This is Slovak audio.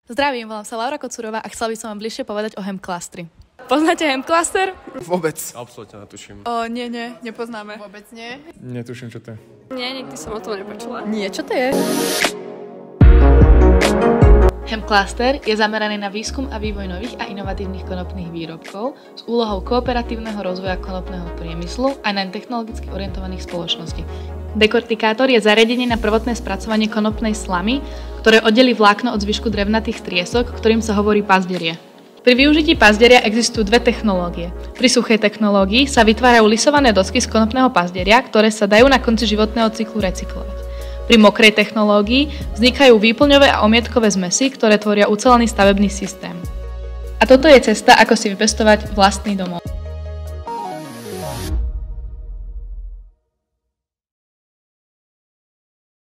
Zdravím, volám sa Laura Kocurová a chcela by som vám bližšie povedať o hempklastri. Poznáte hempklaster? Vôbec. Absolútne netuším. Nie, nepoznáme. Vôbec nie. Netuším, čo to je. Nie, nikdy som o tom nepočula. Nie, čo to je? Hempklaster je zameraný na výskum a vývoj nových a inovatívnych konopných výrobkov s úlohou kooperatívneho rozvoja konopného priemyslu a na technologicky orientovaných spoločností. Dekortikátor je zariadenie na prvotné spracovanie konopnej slamy, ktoré oddelí vlákno od zvyšku drevnatých triesok, ktorým sa hovorí pazderie. Pri využití pazderia existujú dve technológie. Pri suchej technológii sa vytvárajú lisované dosky z konopného pazderia, ktoré sa dajú na konci životného cyklu recyklovať. Pri mokrej technológii vznikajú výplňové a omietkové zmesy, ktoré tvoria ucelený stavebný systém. A toto je cesta, ako si vypestovať vlastný domov.